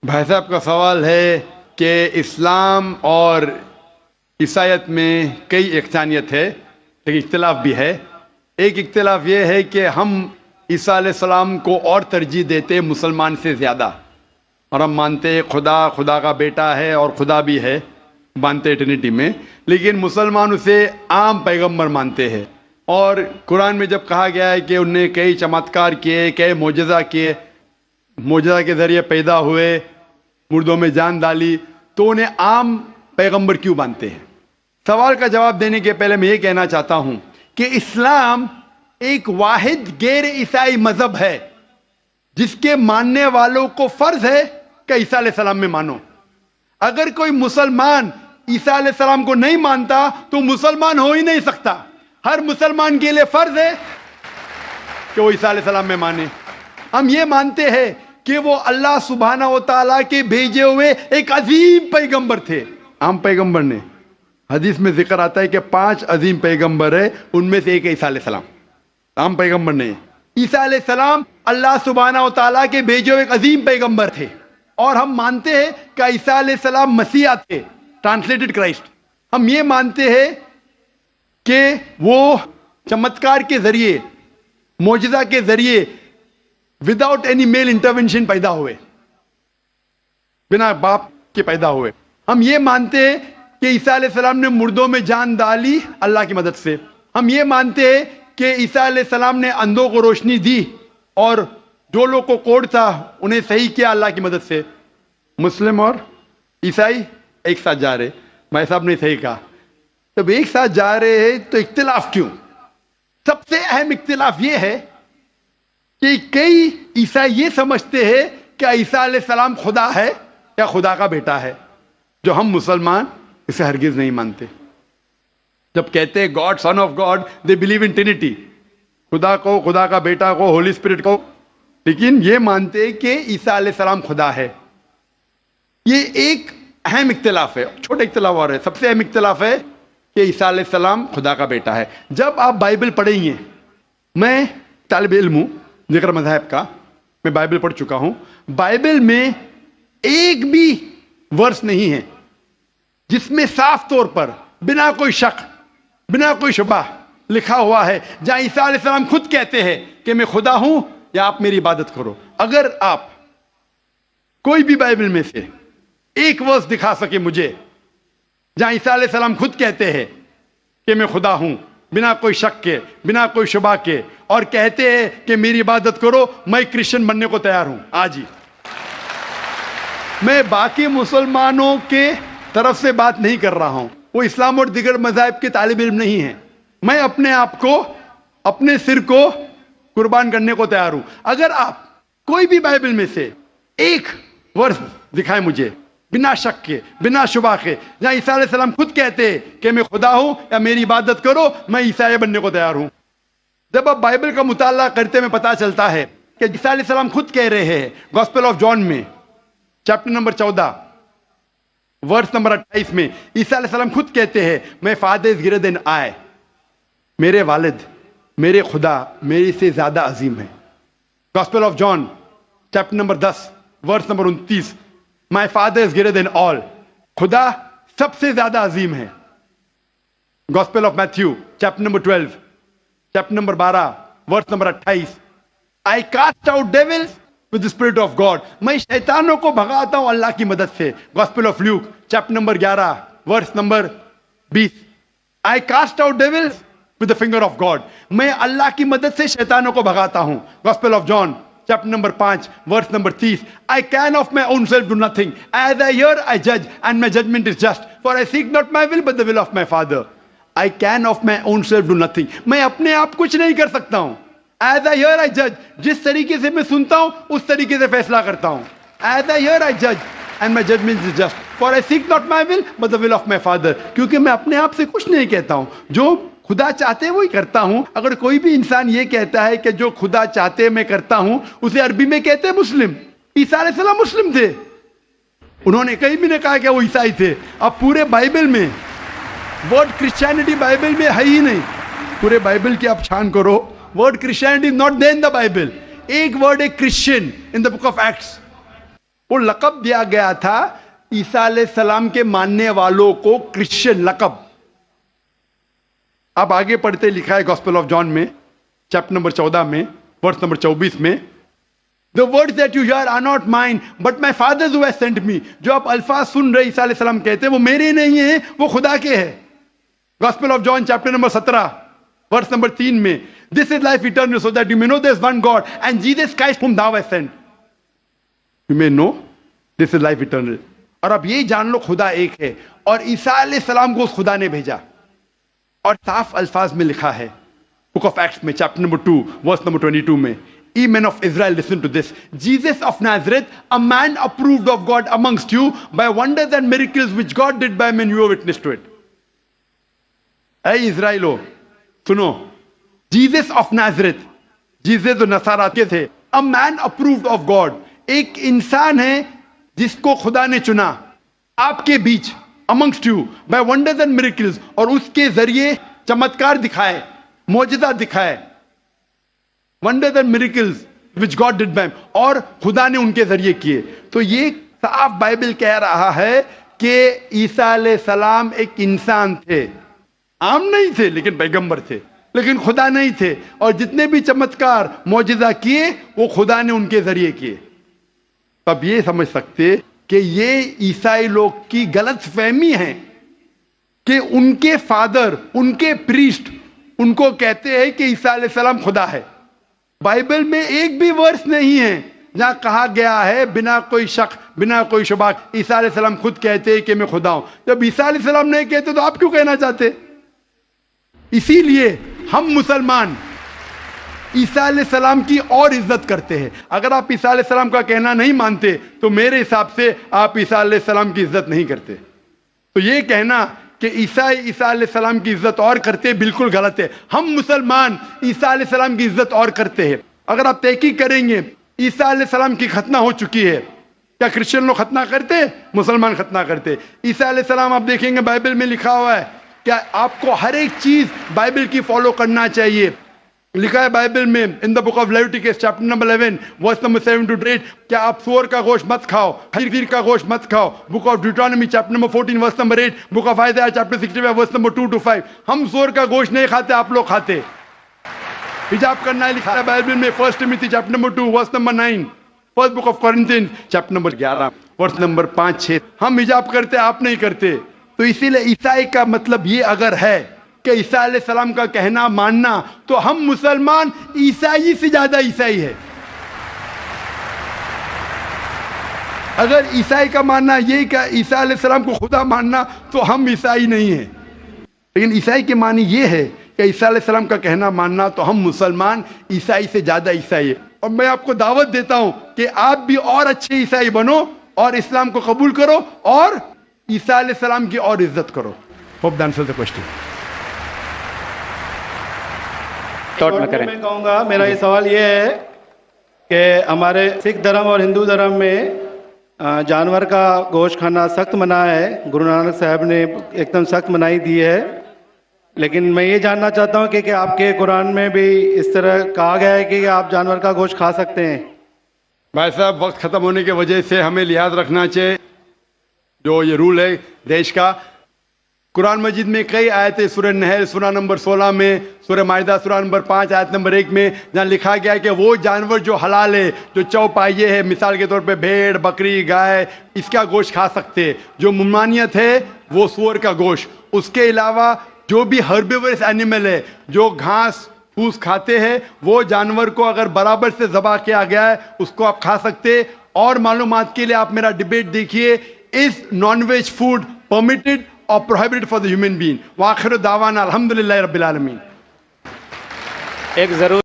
بھائی صاحب کا سوال ہے کہ اسلام اور عیسائیت میں کئی یکسانیت ہے لیکن اختلاف بھی ہے۔ ایک اختلاف یہ ہے کہ ہم عیسیٰ علیہ السلام کو اور ترجیح دیتے ہیں مسلمان سے زیادہ، اور ہم مانتے ہیں خدا کا بیٹا ہے اور خدا بھی ہے، مانتے ہیں ٹرینٹی میں، لیکن مسلمان اسے عام پیغمبر مانتے ہیں۔ اور قرآن میں جب کہا گیا ہے کہ انہوں نے کئی چمتکار کیے، کئی معجزہ کیے، معجزہ کے ذریعے پیدا ہوئے، مردوں میں جان ڈالی، تو انہیں عام پیغمبر کیوں مانتے ہیں؟ سوال کا جواب دینے کے پہلے میں یہ کہنا چاہتا ہوں کہ اسلام ایک واحد غیر عیسائی مذہب ہے جس کے ماننے والوں کو فرض ہے کہ عیسیٰ علیہ السلام میں مانو۔ اگر کوئی مسلمان عیسیٰ علیہ السلام کو نہیں مانتا تو مسلمان ہو ہی نہیں سکتا۔ ہر مسلمان کے لیے فرض ہے کہ وہ عیسیٰ علیہ السلام میں مانے۔ ہم یہ مانتے ہیں کہ وہ اللہ سبحانہ و تعالیٰ کے بھیجے ہوئے ایک عظیم پیغمبر تھے۔ عام پیغمبر نے، حدیث میں ذکر آتا ہے کہ 5 عظیم پیغمبر ہیں، ان میں سے ایک ہے عیسیٰ علیہ السلام، عام پیغمبر نہیں۔ عیسیٰ علیہ السلام اللہ سبحانہ و تعالیٰ کے بھیجے ہوئے ایک عظیم پیغمبر تھے، اور ہم مانتے ہیں کہ عیسیٰ علیہ السلام مسیح تھے، ٹرانسلیٹڈ کرائسٹ۔ ہم یہ مانتے ہیں کہ وہ چمتکار کے ذریعے، معجزہ کے ذریعے، وداؤٹ اینی میل انٹرونشن پیدا ہوئے، بنا باپ کے پیدا ہوئے۔ ہم یہ مانتے ہیں کہ عیسیٰ علیہ السلام نے مردوں میں جان ڈالی اللہ کی مدد سے۔ ہم یہ مانتے ہیں کہ عیسیٰ علیہ السلام نے اندھوں کو روشنی دی، اور جو لوگ کو کوڑ تھا انہیں صحیح کیا اللہ کی مدد سے۔ مسلم اور عیسائی ایک ساتھ جا رہے، بھائی صاحب نے صحیح کہا۔ جب ایک ساتھ جا رہے ہیں تو اختلاف کیوں؟ سب سے اہم اختلاف یہ ہے کہ کئی عیسائی یہ سمجھتے ہیں کہ عیسیٰ علیہ السلام خدا ہے یا خدا کا بیٹا ہے، جو ہم مسلمان اسے ہرگز نہیں مانتے۔ جب کہتے ہیں God, son of God, they believe in Trinity, خدا کو، خدا کا بیٹا کو، ہولی اسپرٹ کو، لیکن یہ مانتے ہیں کہ عیسیٰ علیہ السلام خدا ہے۔ یہ ایک اہم اختلاف ہے۔ چھوٹے اختلاف اور ہے، سب سے اہم اختلاف ہے کہ عیسیٰ علیہ السلام خدا کا بیٹا ہے۔ جب آپ بائبل پڑھیں گے، میں طالب علم ہوں ذکر مذاہب کا، میں بائبل پڑھ چکا ہوں، بائبل میں ایک بھی ورس نہیں ہے جس میں صاف طور پر بنا کوئی شک، بنا کوئی شبہ لکھا ہوا ہے جہاں عیسیٰ علیہ السلام خود کہتے ہیں کہ میں خدا ہوں یا آپ میری عبادت کرو۔ اگر آپ کوئی بھی بائبل میں سے ایک ورس دکھا سکے مجھے جہاں عیسیٰ علیہ السلام خود کہتے ہیں کہ میں خدا ہوں، بنا کوئی شک کے، بنا کوئی شبہ کے، اور کہتے ہیں کہ میری عبادت کرو، میں کرسچن بننے کو تیار ہوں آج ہی۔ میں باقی مسلمانوں کے طرف سے بات نہیں کر رہا ہوں، وہ اسلام اور دیگر مذاہب کے طالب علم نہیں ہیں۔ میں اپنے آپ کو، اپنے سر کو قربان کرنے کو تیار ہوں۔ اگر آپ کوئی بھی بائبل میں سے ایک ورس دکھائیں مجھے بنا شک کے، بنا شبہ کے، جہاں عیسیٰ علیہ السلام خود کہتے ہیں کہ میں خدا ہوں یا میری عبادت کرو، میں عیسائی بننے کو تیار ہوں۔ جب آپ بائبل کا مطالعہ کرتے میں پتا چلتا ہے کہ عیسیٰ علیہ السلام خود کہہ رہے ہیں گاسپل آف جان میں چیپٹر نمبر 14 ورس نمبر 28 میں، عیسیٰ علیہ السلام خود کہتے ہیں میں فادر از گریٹر دین آئی، میرے والد، میرے خدا میرے سے زیادہ عظیم ہے۔ Gospel of John chapter number 10 verse number 29، my father is greater than all, خدا سب سے زیادہ عظیم ہے۔ Gospel of Matthew chapter number 12 chapter number 12 verse number 28، I cast out devils with the spirit of God, میں شیطانوں کو بھگاتا ہوں اللہ کی مدد سے۔ Gospel of Luke chapter number 11 verse number 20، I cast out devils with the finger of God, میں اللہ کی مدد سے شیطانوں کو بھگاتا ہوں۔ Gospel of John chapter number 5 verse number 30، I can of my own self do nothing. As I hear, I judge, and my judgment is just. For I seek not my will, but the will of my Father. I can of my own self do nothing. میں اپنے آپ کچھ نہیں کر سکتا ہوں۔ As I hear, I judge. جس طریقے سے میں سنتا ہوں اس طریقے سے فیصلہ کرتا ہوں۔ As I hear, I judge, and my judgment is just. For I seek not my will, but the will of my Father. کیونکہ میں اپنے آپ سے کچھ نہیں کہتا ہوں، جو خدا چاہتے وہی کرتا ہوں۔ اگر کوئی بھی انسان یہ کہتا ہے کہ جو خدا چاہتے میں کرتا ہوں، اسے عربی میں کہتے ہیں مسلم۔ عیسیٰ علیہ السلام مسلم تھے، انہوں نے کہیں بھی نہیں کہا کہ وہ عیسائی تھے۔ اب پورے بائبل میں ورڈ کرسچینٹی بائبل میں ہے ہی نہیں، پورے بائبل کی آپ چھان کرو، word Christianity not there in the Bible. ایک ورڈ ہے Christian in the book of acts, وہ لقب دیا گیا تھا عیسیٰ علیہ السلام کے ماننے والوں کو، کرسچن لقب. اب آگے پڑھتے لکھا ہے گاسپل آف جان میں چیپٹر نمبر 14 میں ورس نمبر 24 میں، The words that you hear are not mine, but my Father who has sent me. جو آپ الفاظ سن رہے عیسیٰ علیہ السلام کہتے ہیں وہ میرے نہیں ہیں، وہ خدا کے ہیں. Gospel of John chapter number 17 verse number 3 میں، This is life eternal, so that you may know there is one God and Jesus Christ whom thou hast sent. You may know this is life eternal. اور اب یہ جان لو خدا ایک ہے، اور عیسیٰ علیہ السلام کو اس خدا نے بھیجا. اور صاف الفاظ میں لکھا ہے بک آف ایکٹس میں چیپٹر نمبر 2 ورس نمبر 22 میں، Ye men of Israel, listen to this. Jesus of Nazareth, a man approved of God amongst you by wonders and miracles which God did by men, you are witness to it. اے اسرائیلو سنو، Jesus of نازرت، Jesus جو نصارہ کے تھے، a man approved of God، ایک انسان ہے جس کو خدا نے چنا آپ کے بیچ، amongst you by wonders and miracles، اور اس کے ذریعے چمتکار دکھائے، معجزہ دکھائے، wonders and miracles which God did by him، اور خدا نے ان کے ذریعے کیے. تو یہ صاف بائبل کہہ رہا ہے کہ عیسیٰ علیہ السلام ایک انسان تھے، عام نہیں تھے لیکن پیغمبر تھے، لیکن خدا نہیں تھے، اور جتنے بھی چمتکار معجزہ کیے وہ خدا نے ان کے ذریعے کیے. اب یہ سمجھ سکتے کہ یہ عیسائی لوگ کی غلط فہمی ہے کہ ان کے فادر، ان کے پریسٹ ان کو کہتے ہیں کہ عیسیٰ علیہ السلام خدا ہے. بائبل میں ایک بھی ورس نہیں ہے جہاں کہا گیا ہے بنا کوئی شک، بنا کوئی شبہ، عیسیٰ علیہ السلام خود کہتے ہیں کہ میں خدا ہوں. جب عیسیٰ علیہ السلام نہیں کہتے تو آپ کیوں کہنا چاہتے؟ اسی لیے ہم مسلمان عیسیٰ علیہ السلام کی اور عزت کرتے ہیں. اگر آپ عیسیٰ علیہ السلام کا کہنا نہیں مانتے تو میرے حساب سے آپ عیسیٰ علیہ السلام کی عزت نہیں کرتے. تو یہ کہنا کہ عیسیٰ علیہ السلام کی عزت اور کرتے بالکل غلط ہے. ہم مسلمان عیسیٰ علیہ السلام کی عزت اور کرتے ہیں. اگر آپ تحقیق کریں گے عیسیٰ علیہ السلام کی ختنہ ہو چکی ہے. کیا کرسچن لوگ ختنہ کرتے؟ مسلمان ختنہ کرتے. عیسیٰ علیہ السلام آپ دیکھیں گے بائبل میں لکھا ہوا ہے کہ آپ کو ہر ایک چیز بائبل کی فالو کرنا چاہیے. لکھا ہے بائبل میں in the book of Leviticus chapter number 11 verse number 7 to 8 کہ آپ سور کا گوشت مت کھاؤ، خنزیر کا گوشت مت کھاؤ. Book of Deuteronomy chapter number 14 verse number 8، book of Isaiah chapter 65 verse number 2 to 5. ہم سور کا گوشت نہیں کھاتے، آپ لوگ کھاتے. حجاب کرنا ہے لکھا ہے بائبل میں 1 Timothy chapter number 2 verse number 9، first book of Corinthians chapter number 11 verse number 5-6. ہم حجاب کرتے، آپ نہیں کرتے. تو اسی لیے عیسائی کا مطلب یہ اگر ہے کہ عیسیٰ علیہ السلام کا کہنا ماننا، تو ہم مسلمان عیسائی سے زیادہ عیسائی ہے. اگر عیسائی کا ماننا یہ کہ عیسیٰ علیہ السلام کو خدا ماننا تو ہم عیسائی نہیں ہیں. لیکن عیسائی کے معنی یہ ہے کہ عیسیٰ علیہ السلام کا کہنا ماننا تو ہم مسلمان عیسائی سے زیادہ عیسائی ہے. اور میں آپ کو دعوت دیتا ہوں کہ آپ بھی اور اچھے عیسائی بنو اور اسلام کو قبول کرو اور عیسیٰ علیہ السلام کی اور عزت کرو. Hope that answers the question. میں کہوں گا میرا یہ سوال یہ ہے کہ ہمارے سکھ دھرم اور ہندو دھرم میں جانور کا گوشت کھانا سخت منع ہے. گرو نانک صاحب نے ایک دم سخت منائی دی ہے. لیکن میں یہ جاننا چاہتا ہوں کہ آپ کے قرآن میں بھی اس طرح کہا گیا ہے کہ آپ جانور کا گوشت کھا سکتے ہیں؟ بھائی صاحب وقت ختم ہونے کی وجہ سے ہمیں لحاظ رکھنا چاہیے جو یہ رول ہے دیش کا. قرآن مجید میں کئی آیتیں، سورہ نحل سورہ نمبر 16 میں، سورہ مائدہ سورہ نمبر 5 آیت نمبر 1 میں جہاں لکھا گیا ہے کہ وہ جانور جو حلال ہے، جو چوپائے ہے، مثال کے طور پہ بھیڑ، بکری، گائے، اس کا گوشت کھا سکتے. جو ممانعت ہے وہ سور کا گوشت. اس کے علاوہ جو بھی ہربیورس اینیمل ہے، جو گھاس پھوس کھاتے ہیں، وہ جانور کو اگر برابر سے ذبح کیا گیا ہے اس کو آپ کھا سکتے. اور معلومات کے لیے آپ میرا ڈیبیٹ دیکھیے، is non veg food permitted or prohibited for the human being. وآخر دعوانا الحمدللہ رب العالمین. ایک ضرور